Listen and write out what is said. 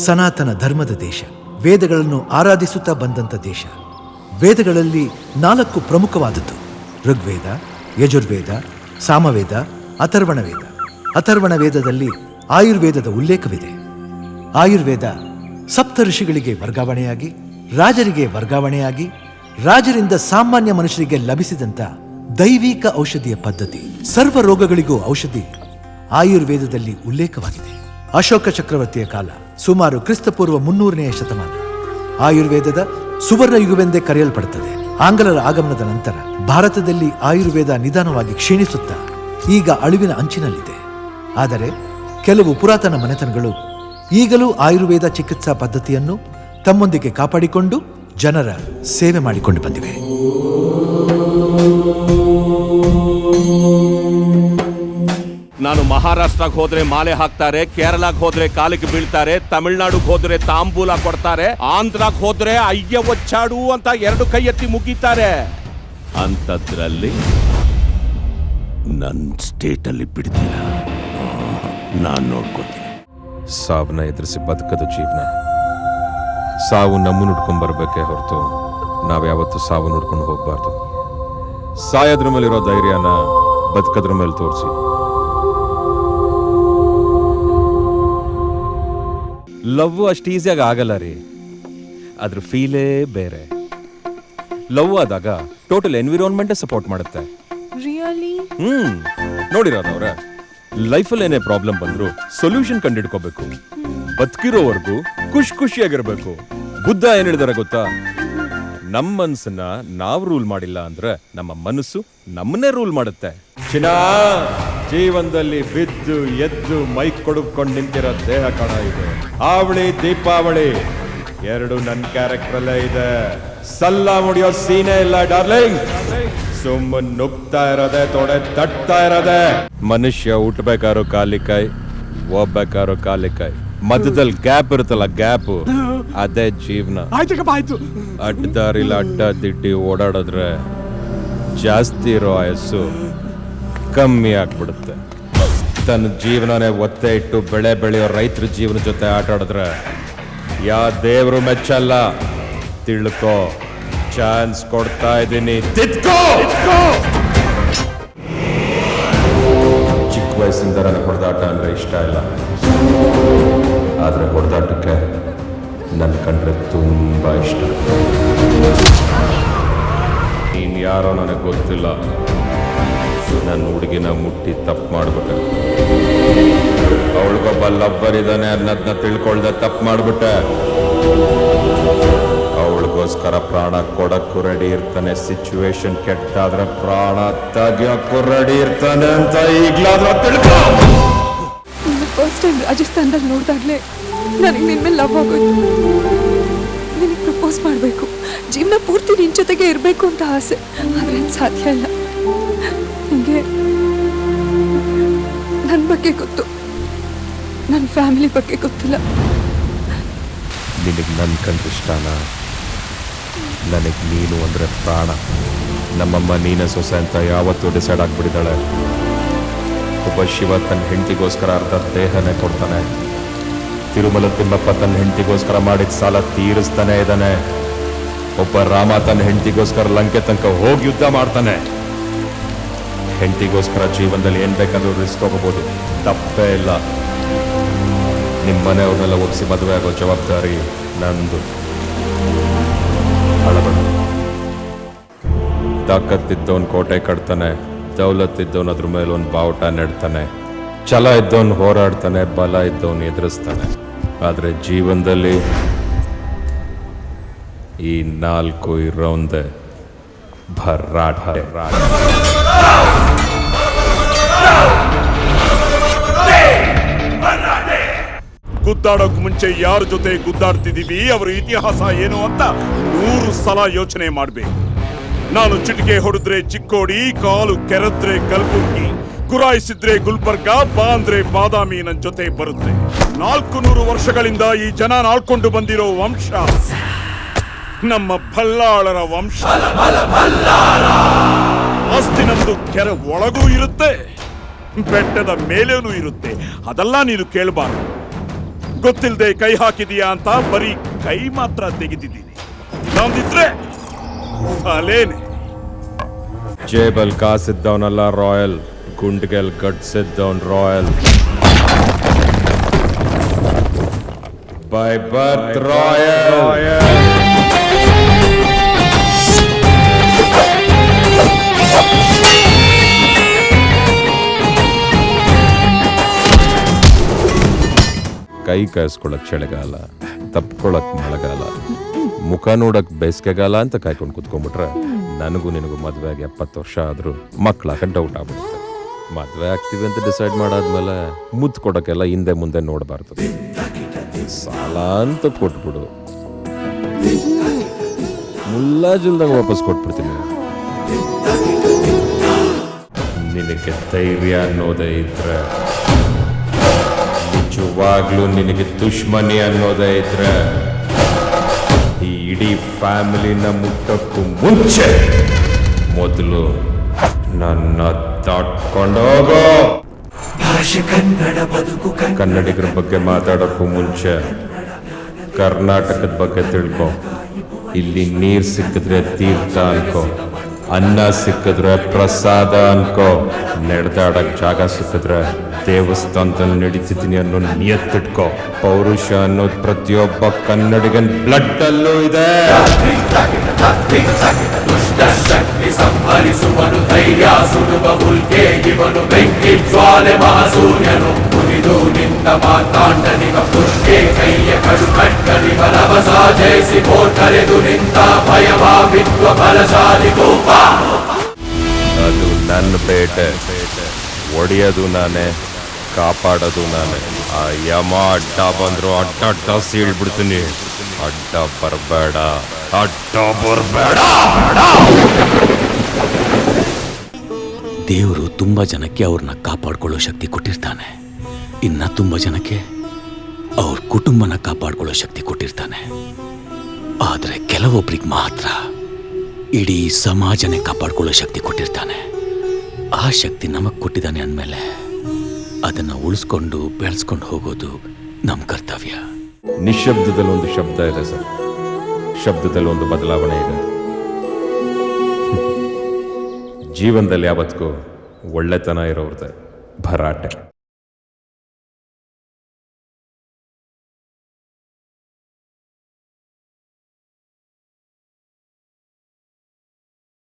ಸನಾತನ ಧರ್ಮದ ದೇಶ, ವೇದಗಳನ್ನು ಆರಾಧಿಸುತ್ತಾ ಬಂದಂಥ ದೇಶ. ವೇದಗಳಲ್ಲಿ 4 ಪ್ರಮುಖವಾದದ್ದು: ಋಗ್ವೇದ, ಯಜುರ್ವೇದ, ಸಾಮವೇದ, ಅಥರ್ವಣ ವೇದ. ಅಥರ್ವಣ ವೇದದಲ್ಲಿ ಆಯುರ್ವೇದದ ಉಲ್ಲೇಖವಿದೆ. ಆಯುರ್ವೇದ ಸಪ್ತ ಋಷಿಗಳಿಗೆ ವರ್ಗಾವಣೆಯಾಗಿ, ರಾಜರಿಗೆ ವರ್ಗಾವಣೆಯಾಗಿ, ರಾಜರಿಂದ ಸಾಮಾನ್ಯ ಮನುಷ್ಯರಿಗೆ ಲಭಿಸಿದಂಥ ದೈವಿಕ ಔಷಧಿಯ ಪದ್ಧತಿ. ಸರ್ವ ರೋಗಗಳಿಗೂ ಔಷಧಿ ಆಯುರ್ವೇದದಲ್ಲಿ ಉಲ್ಲೇಖವಾಗಿದೆ. ಅಶೋಕ ಚಕ್ರವರ್ತಿಯ ಕಾಲ ಸುಮಾರು ಕ್ರಿಸ್ತಪೂರ್ವ 300ನೇ ಶತಮಾನ. ಆಯುರ್ವೇದದ ಸುವರ್ಣ ಯುಗವೆಂದೇ ಕರೆಯಲ್ಪಡುತ್ತದೆ. ಆಂಗ್ಲರ ಆಗಮನದ ನಂತರ ಭಾರತದಲ್ಲಿ ಆಯುರ್ವೇದ ನಿಧಾನವಾಗಿ ಕ್ಷೀಣಿಸುತ್ತಾ ಈಗ ಅಳಿವಿನ ಅಂಚಿನಲ್ಲಿದೆ. ಆದರೆ ಕೆಲವು ಪುರಾತನ ಮನೆತನಗಳು ಈಗಲೂ ಆಯುರ್ವೇದ ಚಿಕಿತ್ಸಾ ಪದ್ಧತಿಯನ್ನು ತಮ್ಮೊಂದಿಗೆ ಕಾಪಾಡಿಕೊಂಡು ಜನರ ಸೇವೆ ಮಾಡಿಕೊಂಡು ಬಂದಿವೆ. ನಾನು ಮಹಾರಾಷ್ಟ್ರಕ್ಕೆ ಹೋದ್ರೆ ಮಾಲೆ ಹಾಕ್ತಾರೆ, ಕೇರಳಕ್ಕೆ ಹೋದ್ರೆ ಕಾಲಿಗೆ ಬೀಳ್ತಾರೆ, ತಮಿಳ್ನಾಡಿಗೆ ಹೋದ್ರೆ ತಾಂಬೂಲ ಕೊಡ್ತಾರೆ, ಆಂಧ್ರಕ್ಕೆ ಹೋದ್ರೆ ಅಯ್ಯ ಒಚ್ಚಾಡು ಅಂತ 2 ಕೈ ಎತ್ತಿ ಮುಗಿತಾರೆ. ಅಂತದ್ರಲ್ಲಿ ನನ್ನ ಸ್ಟೇಟಲ್ಲಿ ಬಿಡ್ತೀರ, ನಾನು ನೋಡ್ಕೊತೀನಿ. ಸಾವನ್ನ ಎದುರಿಸಿ ಬದುಕದ ಜೀವನ. ಸಾವು ನಮ್ಮನ್ನು ಹುಡ್ಕೊಂಡ್ ಬರ್ಬೇಕೇ ಹೊರತು ನಾವ್ಯಾವತ್ತು ಸಾವು ನೋಡ್ಕೊಂಡು ಹೋಗ್ಬಾರ್ದು. ಸಾಯೋದ್ರ ಮೇಲಿರೋ ಧೈರ್ಯನ ಬದುಕದ್ರ ಮೇಲೆ ತೋರಿಸಿ. ಲವ್ ಅಷ್ಟು ಈಸಿಯಾಗಿ ಆಗಲ್ಲ ರೀ, ಅದ್ರ ಫೀಲೇ ಬೇರೆ. ಲವ್ ಆದಾಗ ಟೋಟಲ್ ಎನ್ವಿರಾನ್ಮೆಂಟ್ ಸಪೋರ್ಟ್ ಮಾಡುತ್ತೆ. ನೋಡಿರೋದವ್ರ ಲೈಫಲ್ಲಿ ಏನೇ ಪ್ರಾಬ್ಲಮ್ ಬಂದ್ರು ಸೊಲ್ಯೂಷನ್ ಕಂಡಿಡ್ಕೋಬೇಕು. ಬದುಕಿರೋವರೆಗೂ ಖುಷಿಯಾಗಿರ್ಬೇಕು. ಬುದ್ಧ ಏನ್ ಹೇಳಿದಾರೆ ಗೊತ್ತಾ? ನಮ್ಮ ಮನಸ್ಸನ್ನ ನಾವು ರೂಲ್ ಮಾಡಿಲ್ಲ ಅಂದ್ರೆ ನಮ್ಮ ಮನಸ್ಸು ನಮ್ಮನ್ನೇ ರೂಲ್ ಮಾಡುತ್ತೆ. ಜೀವನದಲ್ಲಿ ಬಿದ್ದು ಎದ್ದು ಮೈಕ್ ಕೊಡುಕೊಂಡು ನಿಂತಿರೋ ದೇಹ ಕಣ ಇದೆ. ಆವಳಿ ದೀಪಾವಳಿ 2 ನನ್ನ ಕ್ಯಾರೆಕ್ಟರ್ ಅಲ್ಲೇ ಇದೆ. ಸಲ್ಲ ಮುಡಿಯೋ ಸೀನೆ ಇಲ್ಲ ಡಾರ್ಲಿಂಗ್. ಸುಮ್ಮನೆ ನುಗ್ತಾ ಇರೋದೆ, ತೊಡೆ ತಟ್ತಾ ಇರೋದೆ. ಮನುಷ್ಯ ಹುಟ್ಟಬೇಕಾರೋ ಕಾಲಿಕಾಯಿ, ಹೋಗ್ಬೇಕಾರೋ ಕಾಲಿಕಾಯಿ. ಮಧ್ಯದಲ್ಲಿ ಗ್ಯಾಪ್ ಇರುತ್ತಲ್ಲ, ಗ್ಯಾಪ್ ಅದೇ ಜೀವನ. ಅಡ್ಡದಾರಿಲ್ಲ ಅಡ್ಡ ದಿಡ್ಡಿ ಓಡಾಡಿದ್ರೆ ಜಾಸ್ತಿ ಇರೋ ಆಯಸ್ಸು ಕಮ್ಮಿ ಆಗ್ಬಿಡುತ್ತೆ. ತನ್ನ ಜೀವನನೇ ಒತ್ತೆ ಇಟ್ಟು ಬೆಳೆ ಬೆಳೆಯೋ ರೈತರ ಜೀವನ ಜೊತೆ ಆಟ ಆಡಿದ್ರೆ ಯಾವ ದೇವರು ಮೆಚ್ಚಲ್ಲ. ತಿಳ್ಕೋ, ಚಾನ್ಸ್ ಕೊಡ್ತಾ ಇದ್ದೀನಿ, ತಿದ್ಕೋ. ಚಿಕ್ಕ ವಯಸ್ಸಿಂದ ನನಗೆ ಹೊಡೆದಾಟ ಅಂದ್ರೆ ಇಷ್ಟ ಇಲ್ಲ. ಆದ್ರೆ ಹೊಡೆದಾಟಕ್ಕೆ ನನ್ನ ಕಂಡ್ರೆ ತುಂಬಾ ಇಷ್ಟ. ನೀನ್ ಯಾರೋ ನನಗೆ ಗೊತ್ತಿಲ್ಲ. ನನ್ನ ಹುಡುಗಿನ ಮುಟ್ಟಿ ತಪ್ಪು ಮಾಡ್ಬಿಟ್ಟೆ. ಅವಳಿಗೊಬ್ಬ ಲವ್ವರ್ ಇದ್ದಾನೆ ಅನ್ನೋದನ್ನ ತಿಳ್ಕೊಳ್ದೆ ತಪ್ಪು ಮಾಡ್ಬಿಟ್ಟೆ. ಅವಳಿಗೋಸ್ಕರ ಪ್ರಾಣ ಕೊಡಕ್ಕೂ ರೆಡಿ ಇರ್ತಾನೆ. ಸಿಚುವೇಶನ್ ಕೆಟ್ಟಾದ್ರೆ ಪ್ರಾಣ ತೆಗಿಯೋಕ್ಕೂ ರೆಡಿ ಇರ್ತಾನೆ ಅಂತ ಈಗ್ಲಾದ್ರೂ ತಿಳ್ಕೊ. ಫಸ್ಟ್ ಟೈಮ್ ರಾಜಸ್ಥಾನದಲ್ಲಿ ನೋಡಿದಾಗಲೇ ನನಗೆ ನಿನ್ನ ಮೇಲೆ ಲವ್ ಆಗೋಯ್ತು. ನಿನಗೆ ಪ್ರಪೋಸ್ ಮಾಡಬೇಕು, ಜೀವನ ಪೂರ್ತಿ ನಿನ್ನ ಜೊತೆಗೆ ಇರಬೇಕು ಅಂತ ಆಸೆ. ಆದರೆ ಸಾಧ್ಯ ಇಲ್ಲ. ನಿಮಗೆ ನನ್ನ ಬಗ್ಗೆ ಗೊತ್ತು, ನನ್ನ ಫ್ಯಾಮಿಲಿ ಬಗ್ಗೆ ಗೊತ್ತಿಲ್ಲ. ನಿನಗೆ ನನ್ನ ಕಂಡ್ರೆ ಇಷ್ಟನ? ನನಗೆ ನೀನು ಅಂದರೆ ಪ್ರಾಣ. ನಮ್ಮಮ್ಮ ನೀನ ಸೊಸೆ ಅಂತ ಯಾವತ್ತೂ ಡಿಸೈಡ್ ಆಗಿಬಿಟ್ಟಿದ್ದಾಳೆ. ಒಬ್ಬ ಶಿವ ತನ್ನ ಹೆಂಡತಿಗೋಸ್ಕರ ಅರ್ಧ ದೇಹನೇ ಕೊಡ್ತಾನೆ. ತಿರುಮಲ ತಿಮ್ಮಪ್ಪ ತನ್ನ ಹೆಂಡತಿಗೋಸ್ಕರ ಮಾಡಿದ ಸಾಲ ತೀರಿಸ್ತಾನೆ ಇದ್ದಾನೆ. ಒಬ್ಬ ರಾಮ ತನ್ನ ಹೆಂಡತಿಗೋಸ್ಕರ ಲಂಕೆ ತನಕ ಹೋಗಿ ಯುದ್ಧ ಮಾಡ್ತಾನೆ. ಹೆಂಡತಿಗೋಸ್ಕರ ಜೀವನದಲ್ಲಿ ಏನ್ ಬೇಕಾದ್ರೂ ರಿಸ್ಕ್ ತಗೋಬಹುದು, ತಪ್ಪೇ ಇಲ್ಲ. ನಿಮ್ಮ ಮನೆಯವ್ರನ್ನೆಲ್ಲ ಒಪ್ಪಿಸಿ ಮದುವೆ ಆಗೋ ಜವಾಬ್ದಾರಿ ನಂದು. ತಾಕತ್ತಿದ್ದವನ್ ಕೋಟೆ ಕಟ್ತಾನೆ, ದೌಲತ್ತಿದ್ದವನ್ ಅದ್ರ ಮೇಲೆ ಒಂದು ಬಾವುಟ ನೆಡ್ತಾನೆ. ಛಲ ಇದ್ದವನ್ ಹೋರಾಡ್ತಾನೆ, ಬಲ ಇದ್ದವನ್ ಎದುರಿಸ್ತಾನೆ. ಆದ್ರೆ ಜೀವನದಲ್ಲಿ ಈ 4 ಇರೋಂದೆ ಭರಾಟ. ಗುದ್ದಾಡೋಕ್ ಮುಂಚೆ ಯಾರ ಜೊತೆ ಗುದ್ದಾಡ್ತಿದೀವಿ, ಅವರ ಇತಿಹಾಸ ಏನು ಅಂತ 100 ಸಲ ಯೋಚನೆ ಮಾಡ್ಬೇಕು. ನಾನು ಚಿಟಿಕೆ ಹೊಡೆದ್ರೆ ಚಿಕ್ಕೋಡಿ, ಕಾಲು ಕೆರೆದ್ರೆ ಕಲ್ಬುರ್ಗಿ, ಗುರಾಯಿಸಿದ್ರೆ ಗುಲ್ಬರ್ಗ, ಬಾಂದ್ರೆ ಬಾದಾಮಿ ನನ್ನ ಜೊತೆ ಬರುತ್ತೆ. 400 ವರ್ಷಗಳಿಂದ ಈ ಜನ ಆಳ್ಕೊಂಡು ಬಂದಿರೋ ವಂಶ ನಮ್ಮ ಭಲ್ಲಾಳರ ವಂಶ. ಆಸ್ತಿ ನಮ್ದು ಕೆರೆ ಒಳಗೂ ಇರುತ್ತೆ, ಬೆಟ್ಟದ ಮೇಲೇನೂ ಇರುತ್ತೆ. ಅದೆಲ್ಲ ನೀನು ಕೇಳಬಾರ್ದು. ಗೊತ್ತಿಲ್ಲದೆ ಕೈ ಹಾಕಿದೀಯಾ ಅಂತ ಬರೀ ಕೈ ಮಾತ್ರ ತೆಗೆದಿದ್ದೀನಿ. ನಾನಿದ್ರೆ ಅಲೇನೆ. ಜೇಬಲ್ ಕಾಸಿದ್ದವನಲ್ಲ ರಾಯಲ್, ಗುಂಡ್ಗೆಲ್ ಗಡ್ಸಿದ್ದವನ್ ರಾಯಲ್. By birth royal. ಕೈ ಕಾಯಿಸ್ಕೊಳಕ್ ಚಳಿಗಾಲ, ತಪ್ಕೊಳಕ್ ಮಳೆಗಾಲ, ಮುಖ ನೋಡಕ್ ಬೇಸಿಗೆಗಾಲ ಅಂತ ಕಾಯ್ಕೊಂಡು ಕುತ್ಕೊಂಡ್ಬಿಟ್ರೆ ನನಗೂ ನಿನಗೂ ಮದ್ವೆ ಆಗಿ 70 ವರ್ಷ ಆದ್ರೂ ಮಕ್ಳಾಕ ಡೌಟ್ ಆಗ್ಬಿಡುತ್ತೆ. ಮದ್ವೆ ಆಗ್ತೀವಿ ಅಂತ ಡಿಸೈಡ್ ಮಾಡಾದ್ಮೇಲೆ ಮುದ್ದು ಕೊಡಕ್ಕೆಲ್ಲ ಹಿಂದೆ ಮುಂದೆ ನೋಡಬಾರ್ದು. ಸಾಲ ಅಂತ ಕೊಟ್ಬಿಡು, ಮುಲ್ಲಾಜಿಲ್ದಂಗೆ ವಾಪಸ್ ಕೊಟ್ಬಿಡ್ತೀನಿ. ನಿನಗೆ ಧೈರ್ಯ ಅನ್ನೋದೇ ಇದ್ರೆ, ನಿಜವಾಗ್ಲೂ ನಿನಗೆ ದುಶ್ಮನಿ ಅನ್ನೋದೇ ಇದ್ರೆ, ಈ ಇಡೀ ಫ್ಯಾಮಿಲಿನ ಮುಟ್ಟಕ್ಕೂ ಮುಂಚೆ ಮೊದಲು ನನ್ನ ದಾಟ್ಕೊಂಡೋಗೋ. ಕನ್ನಡಿಗರ ಬಗ್ಗೆ ಮಾತಾಡೋಕ್ಕೂ ಮುಂಚೆ ಕರ್ನಾಟಕದ ಬಗ್ಗೆ ತಿಳ್ಕೊ. ಇಲ್ಲಿ ನೀರ್ ಸಿಕ್ಕಿದ್ರೆ ತೀರ್ಥ ಅನ್ಕೋ, ಅನ್ನ ಸಿಕ್ಕಿದ್ರೆ ಪ್ರಸಾದ ಅನ್ಕೋ, ನಡೆದಾಡಕ್ ಜಾಗ ಸಿಕ್ಕಿದ್ರೆ ದೇವಸ್ಥಾನದಲ್ಲಿ ನಡೀತಿದ್ದೀನಿ ಅನ್ನೋ ನಿಯತ್ತಿಟ್ಕೋ. ಪೌರುಷ ಅನ್ನೋದು ಪ್ರತಿಯೊಬ್ಬ ಕನ್ನಡಿಗನ್ ಬ್ಲಡ್ ಅಲ್ಲೂ ಇದೆ. ಸಂಹರಿಸುವನು ಧೈರ್ಯ ಸುಡುವ ಹುಲ್ಕೆ ಇವನು, ಬೆಂಕಿ ಜ್ವಾಲೆ ಮಹಾಸೂರ್ಯನು. ಮುರಿದು ನಿಂತ ಮಾತಾಂಡನಿವ ಪುಷ್ಕೆ ಕೈಯ ಕಡು ಕಟ್ಟನಿವ ರಭಸ ಜಯಿಸಿ ಬೋರ್ ಕರೆದು ನಿಂತ ಭಯವ ಬಿತ್ವ ಬಲಶಾಲಿ ಕೋಪ. ಅದು ನನ್ನ ಬೇಟೆ, ಒಡೆಯೋದು ನಾನೇ, ಕಾಪಾಡೋದು ನಾನೇ. ಆ ಯಮ ಅಡ್ಡ ಬಂದ್ರು ಅಡ್ಡ ಸೀಳ್ಬಿಡ್ತೀನಿ. ಅಡ್ಡ ಬರಬೇಡ, ಅಡ್ಡ ಬರಬೇಡ. ದೇವರು ತುಂಬ ಜನಕ್ಕೆ ಅವ್ರನ್ನ ಕಾಪಾಡ್ಕೊಳ್ಳೋ ಶಕ್ತಿ ಕೊಟ್ಟಿರ್ತಾನೆ. ಇನ್ನು ತುಂಬ ಜನಕ್ಕೆ ಅವ್ರ ಕುಟುಂಬನ ಕಾಪಾಡ್ಕೊಳ್ಳೋ ಶಕ್ತಿ ಕೊಟ್ಟಿರ್ತಾನೆ. ಆದರೆ ಕೆಲವೊಬ್ರಿಗೆ ಮಾತ್ರ ಇಡೀ ಸಮಾಜನೇ ಕಾಪಾಡ್ಕೊಳ್ಳೋ ಶಕ್ತಿ ಕೊಟ್ಟಿರ್ತಾನೆ. ಆ ಶಕ್ತಿ ನಮಗೆ ಕೊಟ್ಟಿದ್ದಾನೆ ಅಂದಮೇಲೆ ಅದನ್ನು ಉಳಿಸ್ಕೊಂಡು ಬೆಳೆಸ್ಕೊಂಡು ಹೋಗೋದು ನಮ್ಮ ಕರ್ತವ್ಯ. ನಿಶಬ್ದದಲ್ಲಿ ಒಂದು ಶಬ್ದ ಇದೆ ಸರ್, ಶಬ್ದದಲ್ಲಿ ಒಂದು ಬದಲಾವಣೆ ಇದೆ. ಜೀವನದಲ್ಲಿ ಯಾವತ್ತಿಗೂ ಒಳ್ಳೆತನ ಇರೋರ್ದೆ ಭರಾಟೆ.